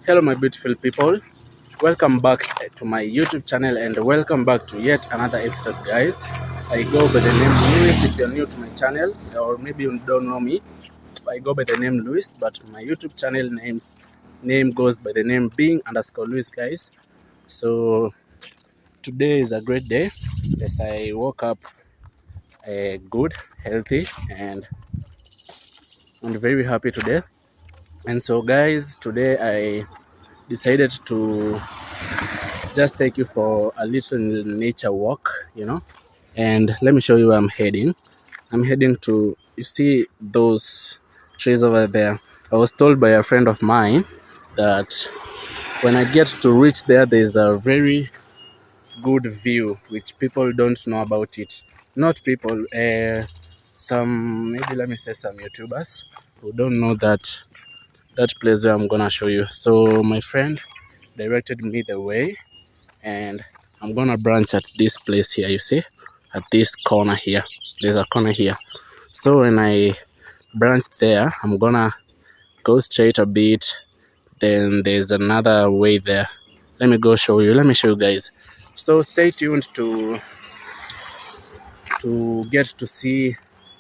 Hello my beautiful people, welcome back to my YouTube channel and welcome back to yet another episode, guys. I go by the name Louis. If you're new to my channel or maybe you don't know me, I go by the name Louis, but my YouTube channel name goes by the name being_Louis, guys. So today is a great day. Yes, I woke up good, healthy, and I'm very happy today. And so guys, today I decided to just take you for a little nature walk. And let me show you where I'm heading. I'm heading to, you see those trees over there. I was told by a friend of mine that when I get to reach there, there's a very good view, which people don't know about it. Not people, maybe let me say some YouTubers who don't know that place where I'm gonna show you. So my friend directed me the way, and I'm gonna branch at this place here. You see, at this corner here, there's a corner here. So when I branch there, I'm gonna go straight a bit, then there's another way there. Let me show you guys. So stay tuned to get to see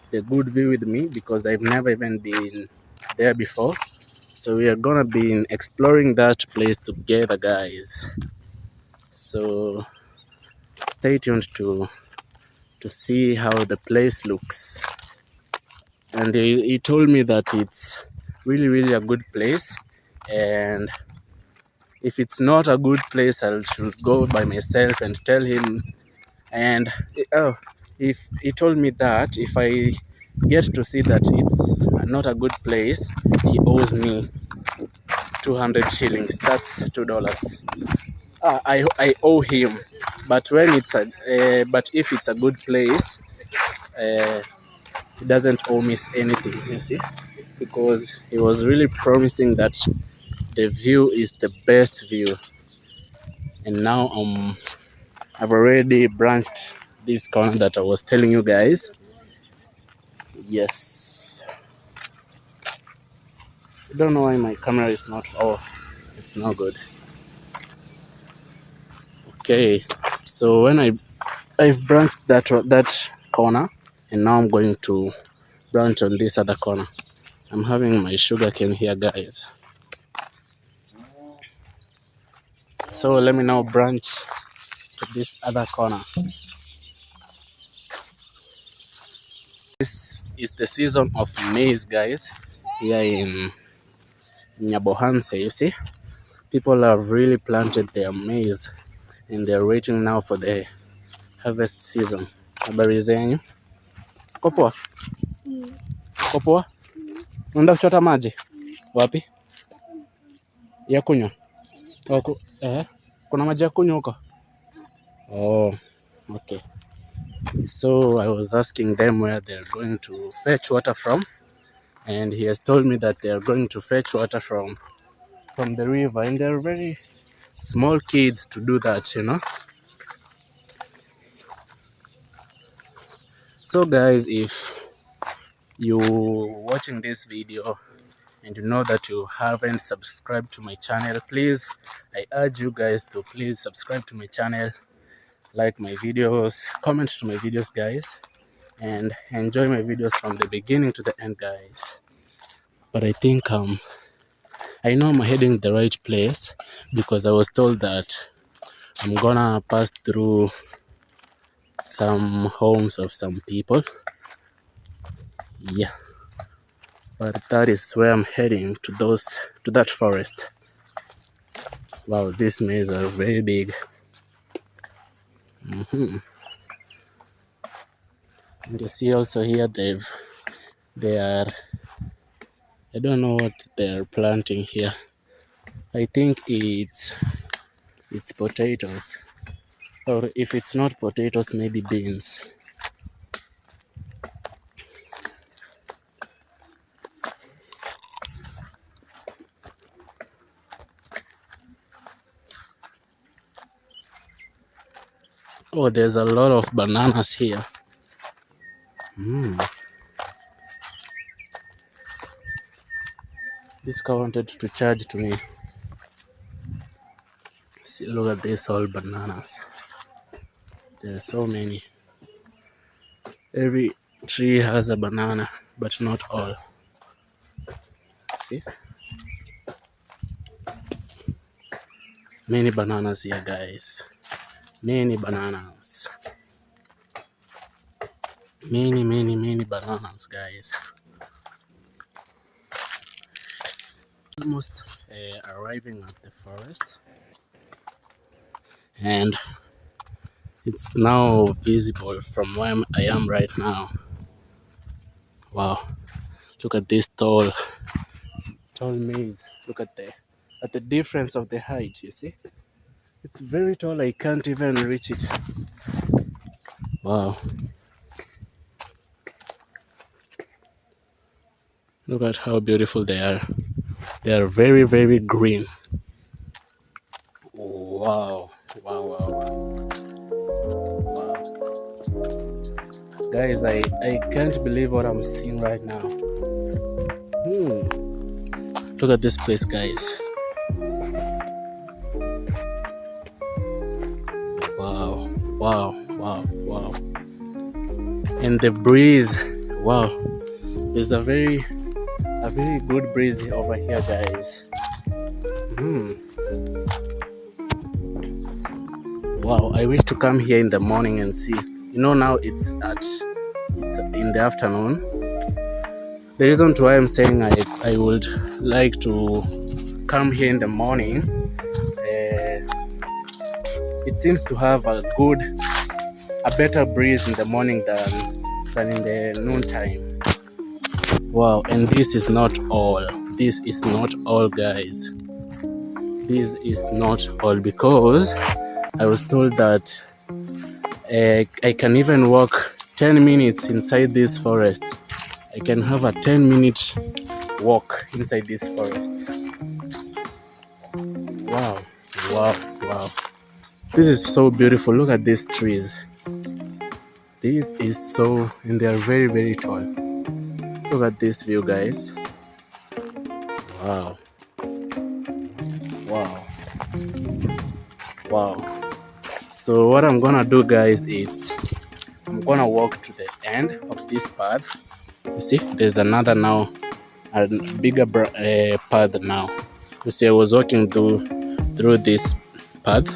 the good view with me, because I've never even been there before. So we are gonna be exploring that place together, guys. So stay tuned to see how the place looks. And he told me that it's really a good place, and if it's not a good place, I should go by myself and tell him. And if he told me that if I get to see that it's not a good place, he owes me 200 shillings. That's $2. I owe him. But if it's a good place, he doesn't owe me anything, you see, because he was really promising that the view is the best view. And now I've already branched this corner that I was telling you guys. Yes, I don't know why my camera is not, it's not good. Okay, so when I've branched that corner, and now I'm going to branch on this other corner. I'm having my sugar cane here, guys. So let me now branch to this other corner. This is the season of maize, guys, here in Nyabohanse. You see, people have really planted their maize and they're waiting now for the harvest season. Habari zenyu? Uko poa? Uko poa? Unaenda kuchota maji? Wapi? Ya kunywa? Kuna maji ya kunywa huko? Oh, okay. So I was asking them where they're going to fetch water from, and he has told me that they are going to fetch water from the river, and they're very small kids to do that. So guys, if you watching this video and you know that you haven't subscribed to my channel, please, I urge you guys to please subscribe to my channel, like my videos, comment to my videos, guys, and enjoy my videos from the beginning to the end, guys. But I think I know I'm heading the right place, because I was told that I'm gonna pass through some homes of some people. Yeah, but that is where I'm heading, to that forest. Wow, these maize are very big. And you see also here they are, I don't know what they're planting here. I think it's potatoes, or if it's not potatoes, maybe beans. Oh, there's a lot of bananas here. This car wanted to charge to me. See, look at this, all bananas. There are so many. Every tree has a banana, but not all. See? Many bananas here, guys. Many bananas. Many bananas, guys. Almost arriving at the forest. And it's now visible from where I am right now. Wow. Look at this tall maze. Look at the difference of the height, you see? It's very tall, I can't even reach it. Wow. Look at how beautiful they are. They are very green. Wow. Wow. Guys, I can't believe what I'm seeing right now. Look at this place, guys. Wow. And the breeze. Wow. There's a very good breeze over here, guys. Wow, I wish to come here in the morning and see. You know, now it's in the afternoon. The reason why I'm saying I would like to come here in the morning, it seems to have a better breeze in the morning than in the noontime. Wow, and this is not all. This is not all, guys. This is not all, because I was told that I can even walk 10 minutes inside this forest. I can have a 10-minute walk inside this forest. Wow. This is so beautiful. Look at these trees. This is so, and they are very tall. Look at this view, guys. Wow. So what I'm gonna do, guys, is I'm gonna walk to the end of this path. You see, there's another now, a bigger path now. You see, I was walking through this path,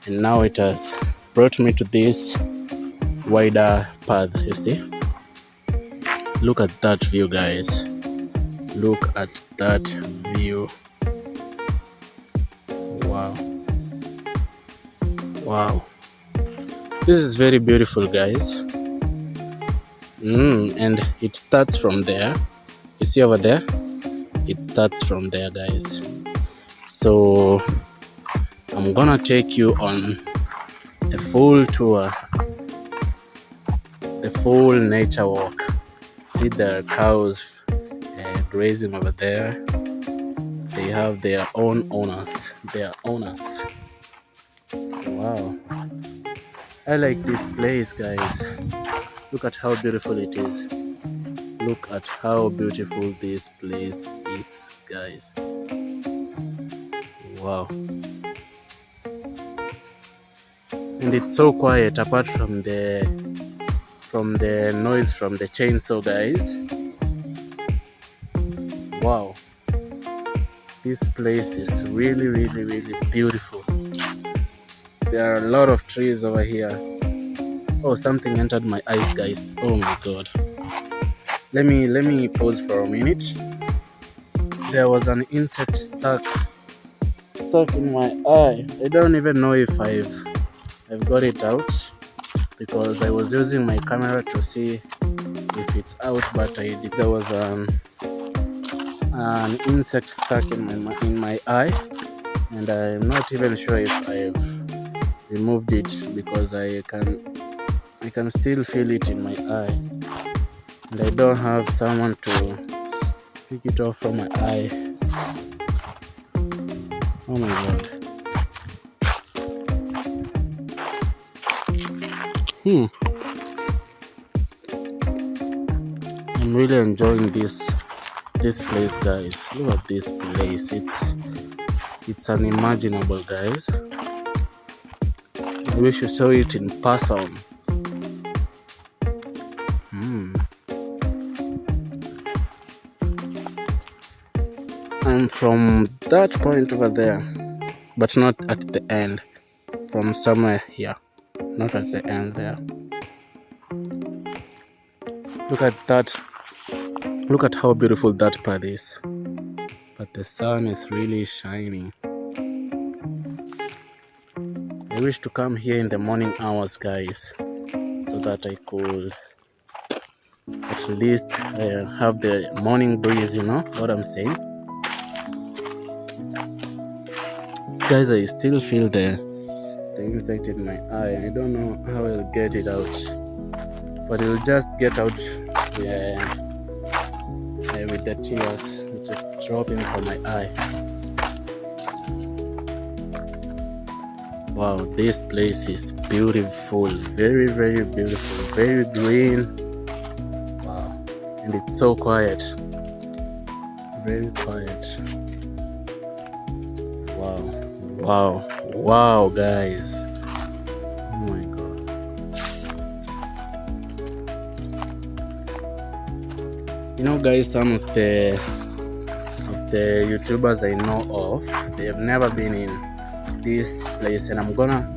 and now it has brought me to this wider path. You see, look at that view, guys. Look at that view. Wow. This is very beautiful, guys. And it starts from there. You see over there? It starts from there, guys. So I'm gonna take you on the full tour, the full nature walk. See, there are cows grazing over there. They have their own owners. Wow. I like this place, guys. Look at how beautiful it is. Look at how beautiful this place is, guys. Wow. And it's so quiet apart from the noise from the chainsaw, guys. Wow. This place is really beautiful. There are a lot of trees over here. Oh, something entered my eyes, guys. Oh my god. Let me pause for a minute. There was an insect stuck in my eye. I don't even know if I've got it out, because I was using my camera to see if it's out, but there was an insect stuck in my eye, and I'm not even sure if I've removed it, because I can still feel it in my eye, and I don't have someone to pick it off from my eye. Oh my god. I'm really enjoying this place, guys. Look at this place. It's unimaginable, guys. wish you saw it in person. And from that point over there, but not at the end, from somewhere here, not at the end there. Look at that. Look at how beautiful that path is. But the sun is really shining. I wish to come here in the morning hours, guys, so that I could at least have the morning breeze, you know what I'm saying? Guys, I still feel the insect in my eye. I don't know how I'll get it out, but it'll just get out with the tears just dropping from my eye. Wow, this place is beautiful, very, very beautiful, very green. Wow, and it's so quiet, very quiet. Wow, guys. Oh my god. You know, guys, some of the YouTubers I know of, they have never been in this place, and I'm gonna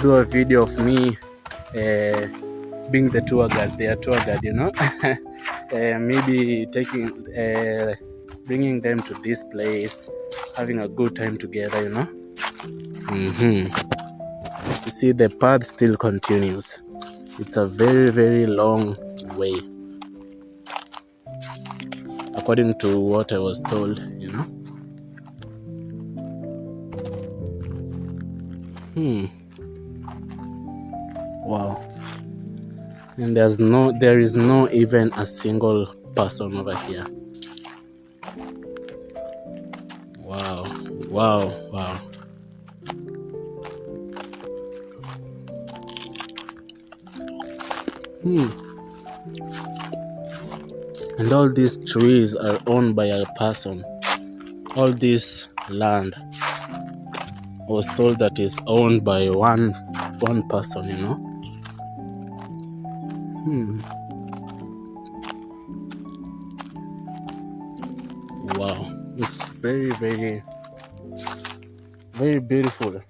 do a video of me being the tour guide, their tour guide, you know. Maybe bringing them to this place, having a good time together, you know. You see, the path still continues. It's a very, very long way, according to what I was told, you know. Wow. And there is no even a single person over here. Wow. And all these trees are owned by a person. All this land, I was told that is owned by one person, you know. Wow, it's very, very, very beautiful.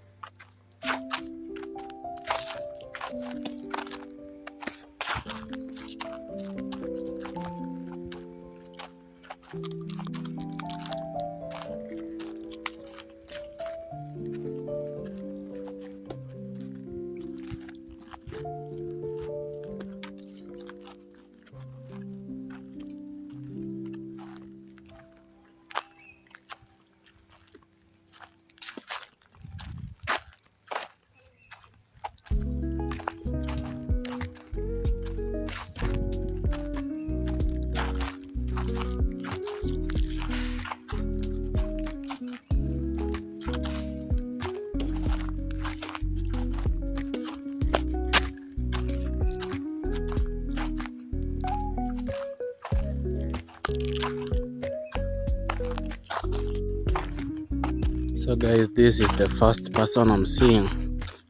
So guys, this is the first person I'm seeing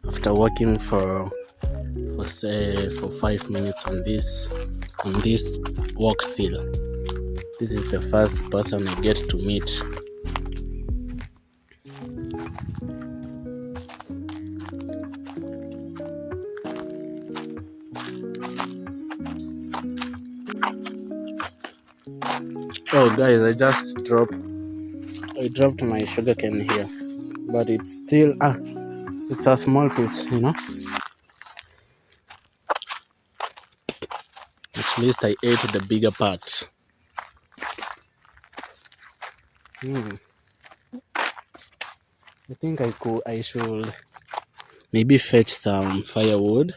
after walking for 5 minutes on this walk still. This is the first person I get to meet. Oh guys, I dropped my sugarcane here, but it's still it's a small piece, you know. At least I ate the bigger part. I think I should maybe fetch some firewood,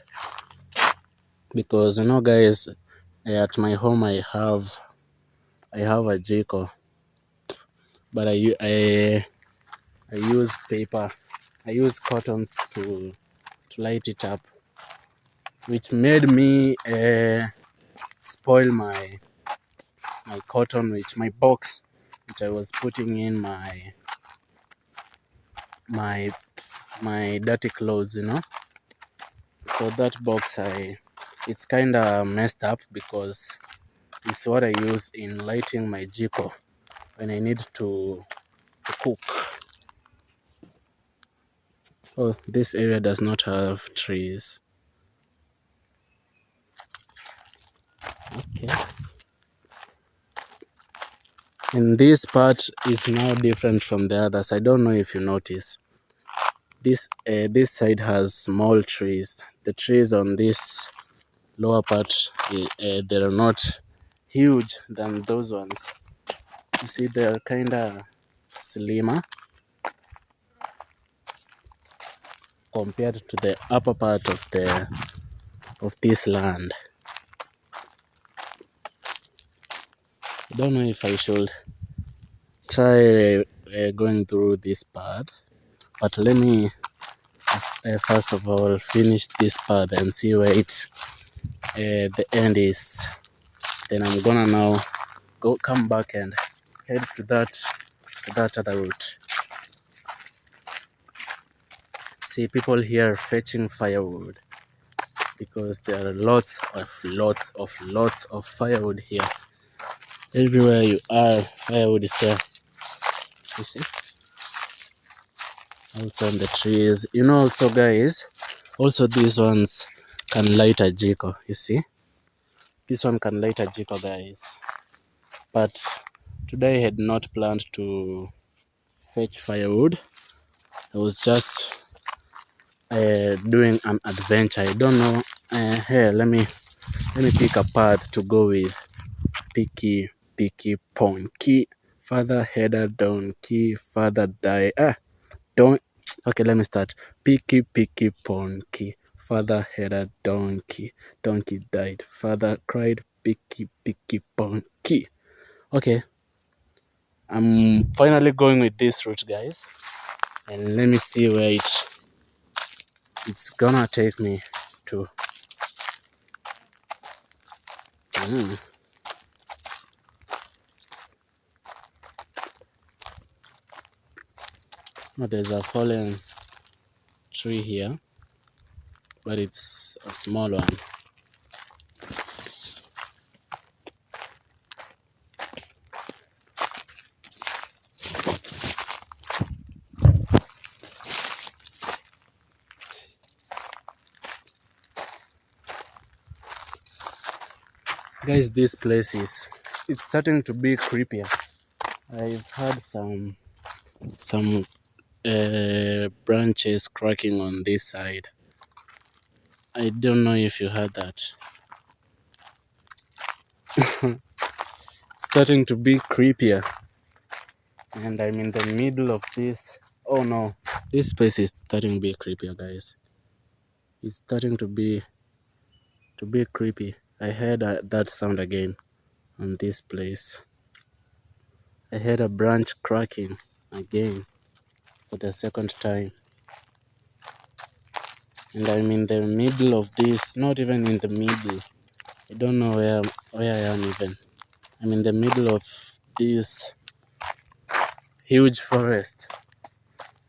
because you know guys, at my home I have a jiko, but I use paper. I use cottons to light it up, which made me spoil my cotton, my box, which I was putting in my my dirty clothes, you know. So that box, it's kind of messed up because it's what I use in lighting my jiko when I need to cook. Oh, this area does not have trees. Okay. And this part is now different from the others. I don't know if you notice. This side has small trees. The trees on this lower part, they're not huge than those ones. You see, they're kind of slimmer compared to the upper part of this land. I don't know if I should try going through this path, but let me first of all finish this path and see where the end is. Then I'm gonna now come back and head to that other route. See people here fetching firewood because there are lots of firewood here. Everywhere you are, firewood is there. You see? Also on the trees. You know, also guys, also these ones can light a jiko. You see? This one can light a jiko, guys. But today I had not planned to fetch firewood. I was just doing an adventure. I don't know. Here, let me pick a path to go with. Picky ponky. Father header donkey. Father die. Don't. Okay, let me start. Picky ponky. Father header donkey. Donkey died. Father cried. Picky ponky. Okay, I'm finally going with this route, guys, and let me see where it's gonna take me to. Oh, there's a fallen tree here, but it's a small one. Guys, this place it's starting to be creepier. I've heard some branches cracking on this side. I don't know if you heard that. It's starting to be creepier, and I'm in the middle of this. Oh no, this place is starting to be creepier, guys. It's starting to be creepy. I heard that sound again on this place. I heard a branch cracking again for the second time. And I'm in the middle of this, not even in the middle. I don't know where I am even. I'm in the middle of this huge forest,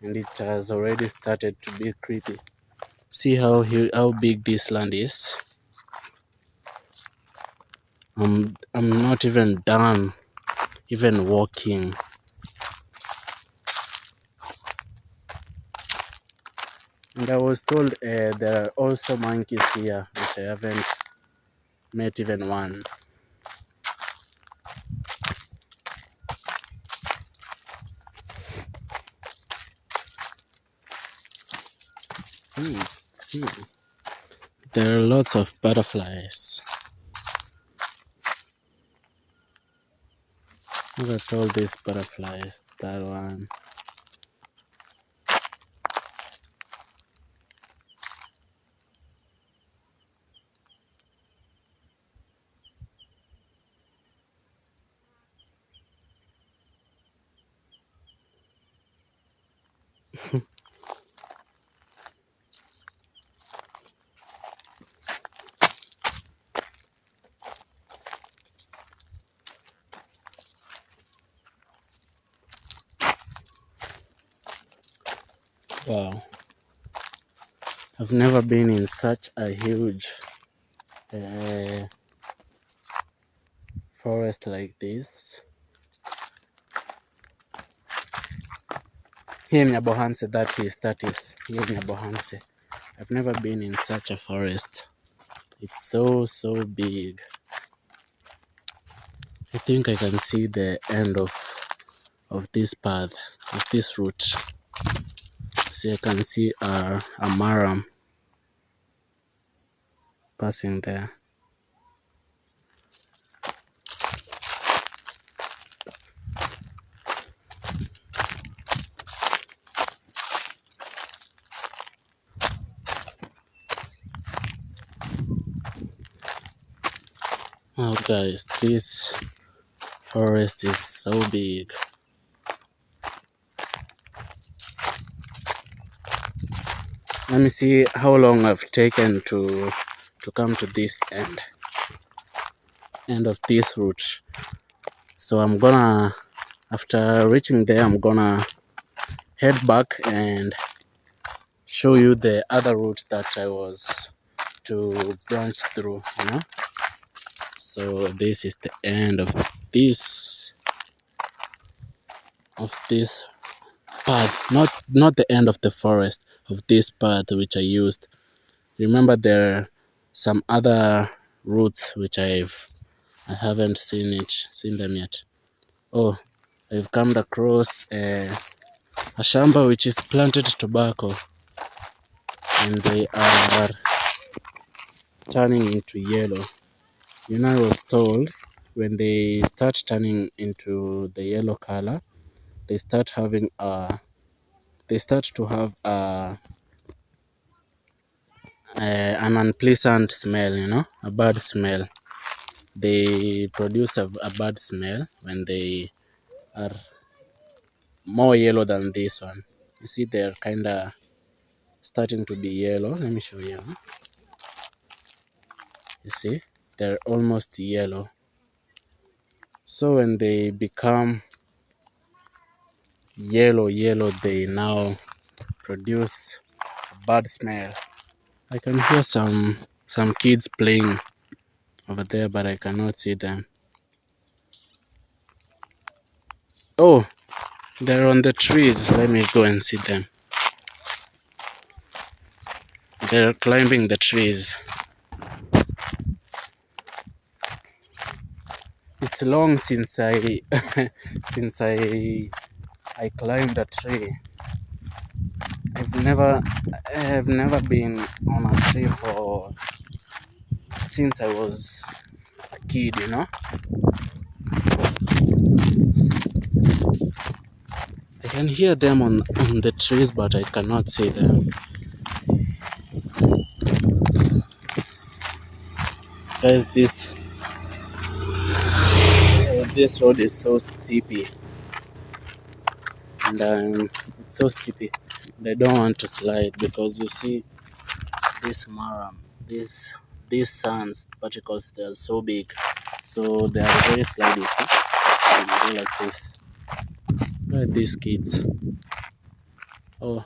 and it has already started to be creepy. See how big this land is. I'm not even done even walking. And I was told there are also monkeys here, which I haven't met even one. There are lots of butterflies. Look at all these butterflies. That one. Wow. I've never been in such a huge uh, forest like this. Here in Nyabohanse, that is here in Nyabohanse. I've never been in such a forest. It's so big. I think I can see the end of this path, of this route. See, I can see a maram passing there. Oh guys, this forest is so big. Let me see how long I've taken to come to this end of this route. So I'm gonna, after reaching there, I'm gonna head back and show you the other route that I was to branch through, you know. So this is the end of this path, not the end of the forest, of this path which I used. Remember, there are some other routes which I haven't seen them yet. Oh, I've come across a shamba which is planted tobacco, and they are turning into yellow. You know, I was told when they start turning into the yellow color, they start to have an unpleasant smell, you know, a bad smell. They produce a bad smell when they are more yellow than this one. You see, they're kind of starting to be yellow. Let me show you. You see, they're almost yellow. So when they become yellow, they now produce a bad smell. I can hear some kids playing over there, but I cannot see them. Oh, they're on the trees. Let me go and see them. They're climbing the trees. It's long since I since I climbed a tree. I've never been on a tree since I was a kid, you know. I can hear them on the trees, but I cannot see them. Guys, this road is so steepy, and it's so steepy, and I don't want to slide because you see this maram, these sands particles, they are so big, so they are very slidey. See, they go like this. Where are these kids? Oh,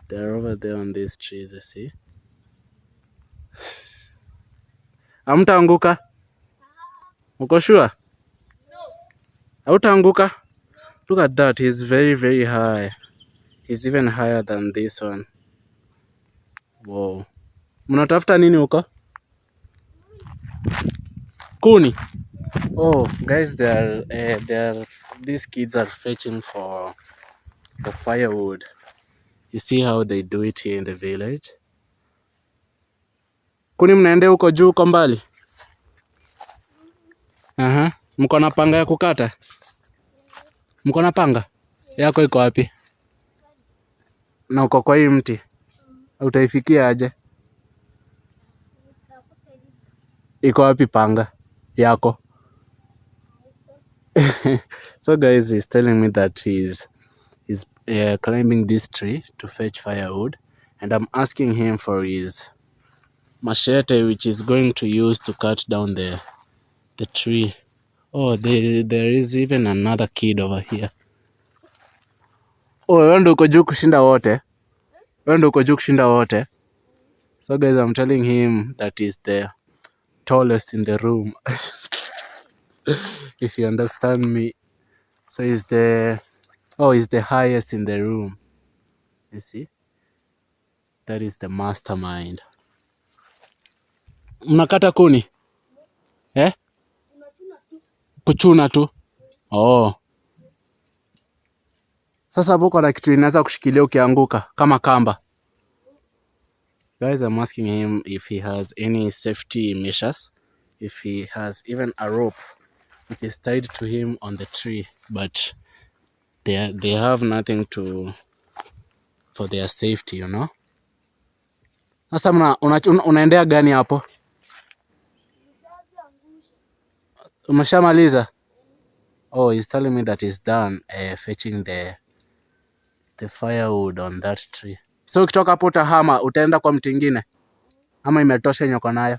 they're over there on these trees. You see, hamtaanguka? Uko sure? Hautaanguka? Look at that, he's very high. He's even higher than this one. Wow. Mnatafuta nini huko? Kuni. Oh, guys, these kids are fetching for firewood. You see how they do it here in the village? Kuni mnaende huko juu huko mbali? Aha. Mko na panga ya kukata? Mko na panga? Yako iko wapi? Na uko kwa hii mti? Utaifikia aje? Iko wapi panga yako? So guys, he's telling me that he's climbing this tree to fetch firewood, and I'm asking him for his machete, which is going to use to cut down the tree. Oh, there is even another kid over here. Oh, wewe ndio uko juu kushinda wote? Wewe ndio uko juu kushinda wote? So guys, I'm telling him that is the tallest in the room. If you understand me. So he's the highest in the room. You see? That is the mastermind. Mnakata kuni? Eh? Kuchuna tu. Oh. Sasa buko na kitu inaweza kushikilia ukianguka kama kamba. Guys, I'm asking him if he has any safety measures. If he has even a rope which is tied to him on the tree, but they have nothing for their safety, you know. Sasa unaendea gani hapo? Umeshamaliza? Oh, he's telling me that he's done fetching the firewood on that tree. So ukitoka hapo utahama, utaenda kwa mti mwingine? Ama imetosha nyoko nayo?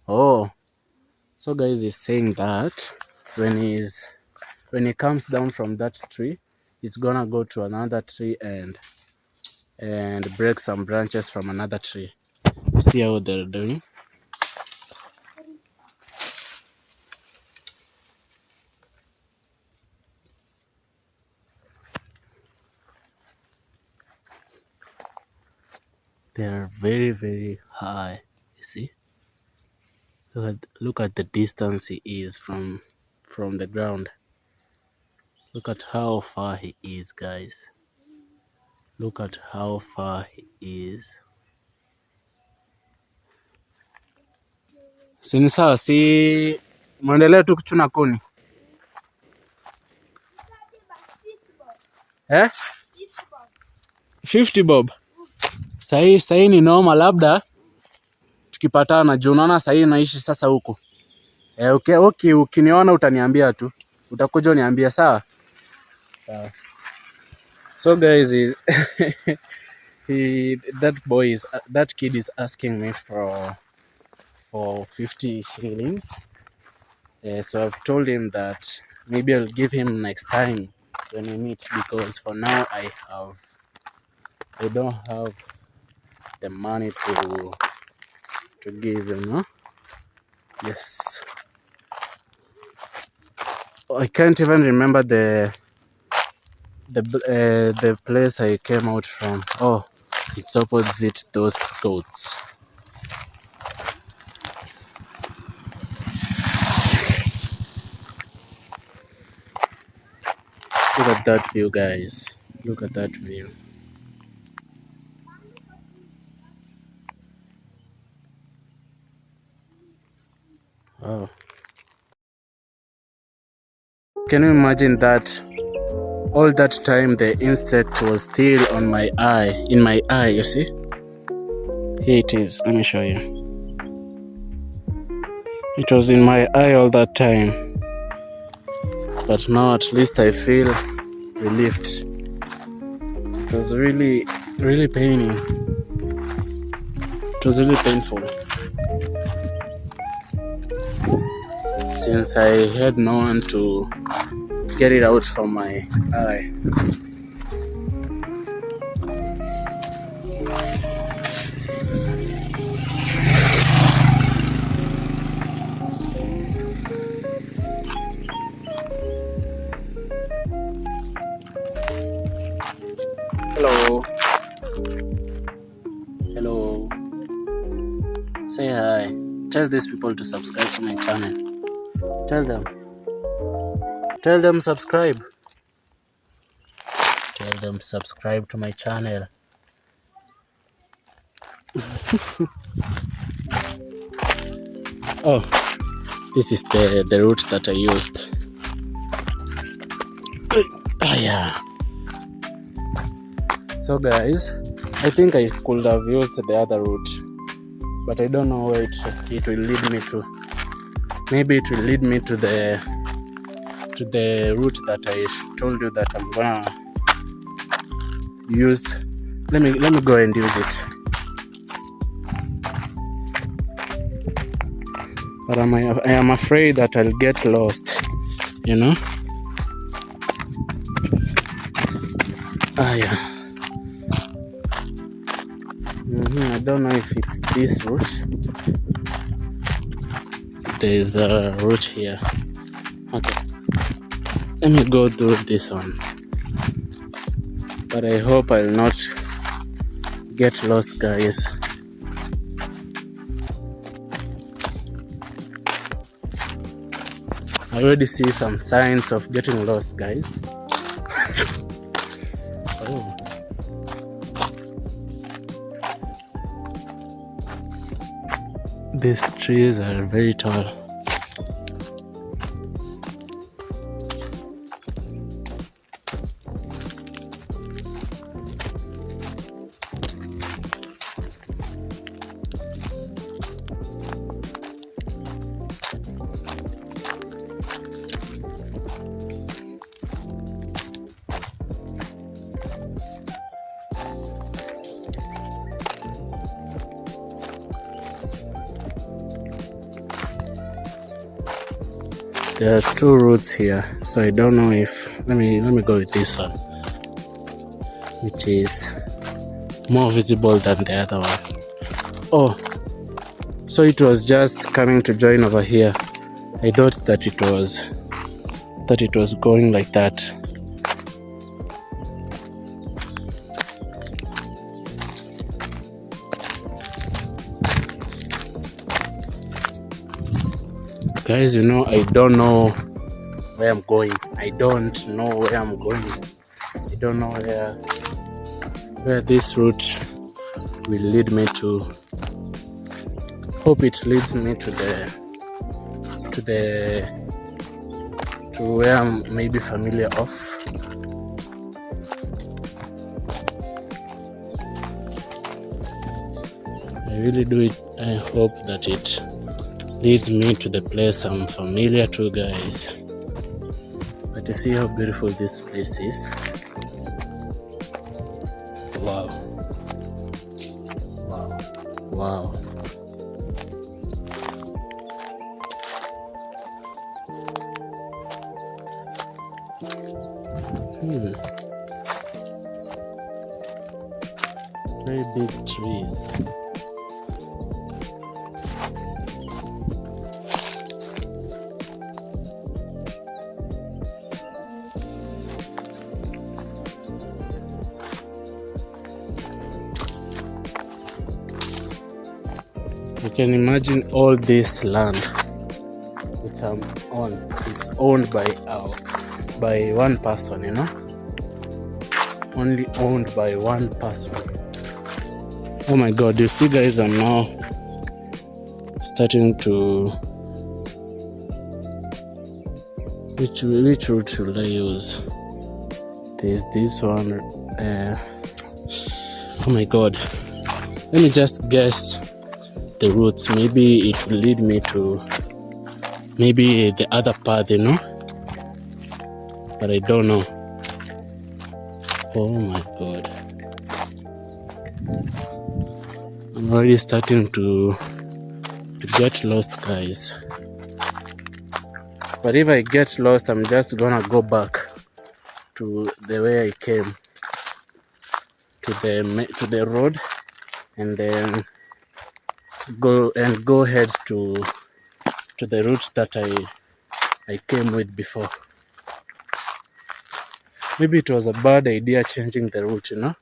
Oh. So guys, he's saying that when he comes down from that tree, he's gonna go to another tree and break some branches from another tree. You see how they're doing? They're very, very high. You see? Look at the distance he is from the ground. Look at how far he is, guys. Look at how far he is. Si sawa, si muendelee tu kuchuna kuni. 50 bob. Sahi ni noma, labda tukipatana juu unaona sahi naishi sasa huku. Okay, ukiniona utaniambia tu. Utakuja uniambia, sawa? Sawa. So guys, that kid is asking me for 50 shillings. So I've told him that maybe I'll give him next time when we meet, because for now I don't have the money to give him, huh? Yes. I can't even remember the place I came out from. Oh, it's opposite those goats. Look at that view, guys. Look at that view. Wow. Can you imagine that? All that time the insect was still in my eye, you see? Here it is. Let me show you. It was in my eye all that time. But now at least I feel relieved. It was really, really paining. It was really painful. Since I had no one to get it out from my eye. Hello. Hello. Say hi. Tell these people to subscribe to my channel. Tell them subscribe. Tell them subscribe to my channel. Oh, this is the route that I used. Yeah. So guys, I think I could have used the other route, but I don't know where it will lead me to. Maybe it will lead me to the route that I told you that I'm gonna use. Let me go and use it. But I am afraid that I'll get lost, you know? Yeah. don't know if it's this route. There's a route here. Okay, let me go through this one. But I hope I'll not get lost, guys. I already see some signs of getting lost, guys. Oh. These trees are very tall. There are two routes here, so I don't know if let me go with this one, which is more visible than the other one. Oh, so it was just coming to join over here. I thought that it was going like that. Guys, you know, I don't know where I'm going. I don't know where I'm going. I don't know where this route will lead me to. Hope it leads me to where I'm maybe familiar of. I really do it. I hope that it leads me to the place I'm familiar to, guys. But you see how beautiful this place is. Wow. Wow. Wow. Very big trees. You can imagine all this land which I'm on is owned by one person, you know? Only owned by one person. Oh my god, you see, guys, I'm now starting to... Which route should I use? There's this one. Oh my god. Let me just guess the routes. Maybe it will lead me to maybe the other path, you know? But I don't know. Oh my god. I'm already starting to get lost, guys. But if I get lost, I'm just gonna go back to the way I came, to the road, and then go ahead to the route that I came with before. Maybe it was a bad idea changing the route, you know?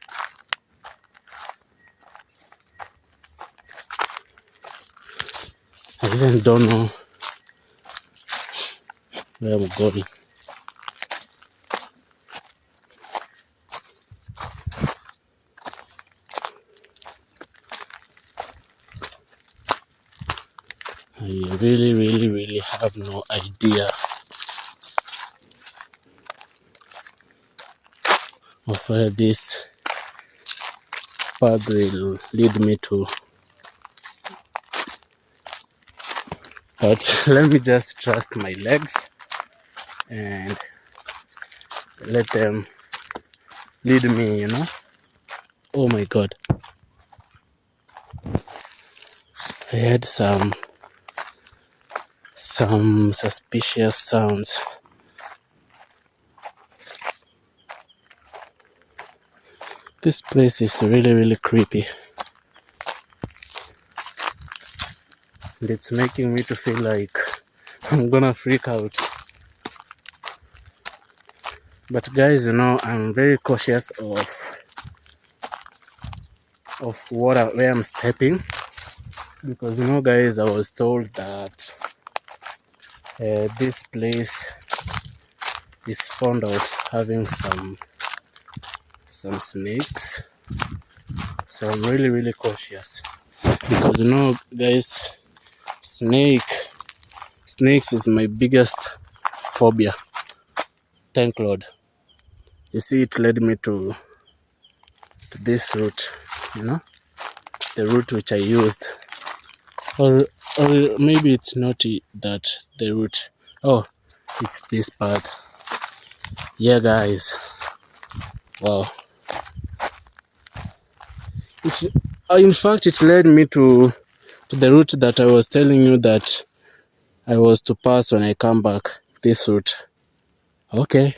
I even don't know where I'm going. I really have no idea of where this path will lead me to. But let me just trust my legs and let them lead me, you know? Oh my god. I heard some suspicious sounds. This place is really creepy. and it's making me to feel like I'm gonna freak out. But guys, you know, I'm very cautious of where I'm stepping, because you know guys, I was told that this place is fond of having some snakes, so I'm really cautious, because you know guys, snakes is my biggest phobia. Thank Lord, you see, it led me to this route, you know, the route which I used, or maybe it's not that the route. Oh, it's this path. Yeah guys, wow, it's in fact it led me to the route that I was telling you that I was to pass when I come back. This route. Okay.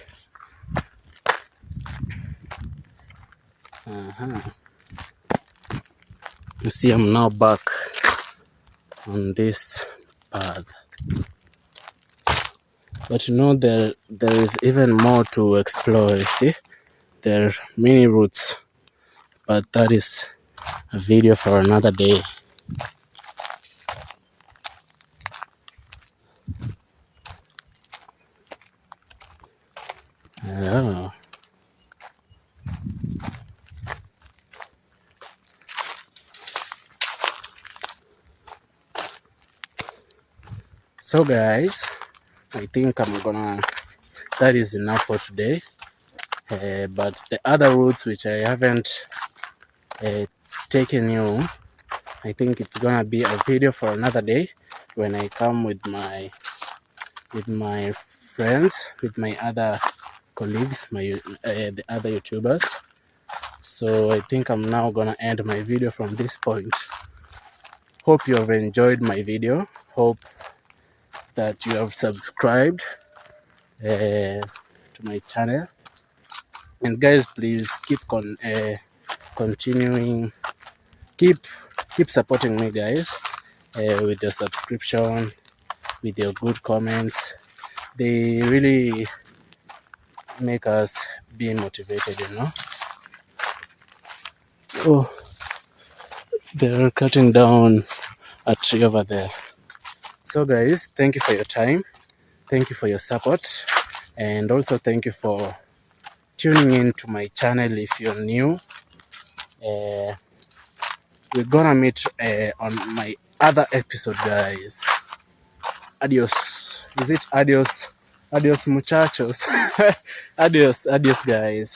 You see, I'm now back on this path. But you know, there is even more to explore. You see, there are many routes, but that is a video for another day. Oh. So guys, I think that is enough for today. But the other routes which I haven't taken you, I think it's gonna be a video for another day, when I come with my friends, with my other colleagues, the other YouTubers. So I think I'm now gonna end my video from this point. Hope you have enjoyed my video. Hope that you have subscribed to my channel. And guys, please keep continuing, keep supporting me, guys, with your subscription, with your good comments. They really make us be motivated, you know. Oh, they're cutting down a tree over there. So guys, thank you for your time, thank you for your support, and also thank you for tuning in to my channel. If you're new, we're gonna meet on my other episode, guys. Adios. Is it adios? Adios muchachos. Adios guys.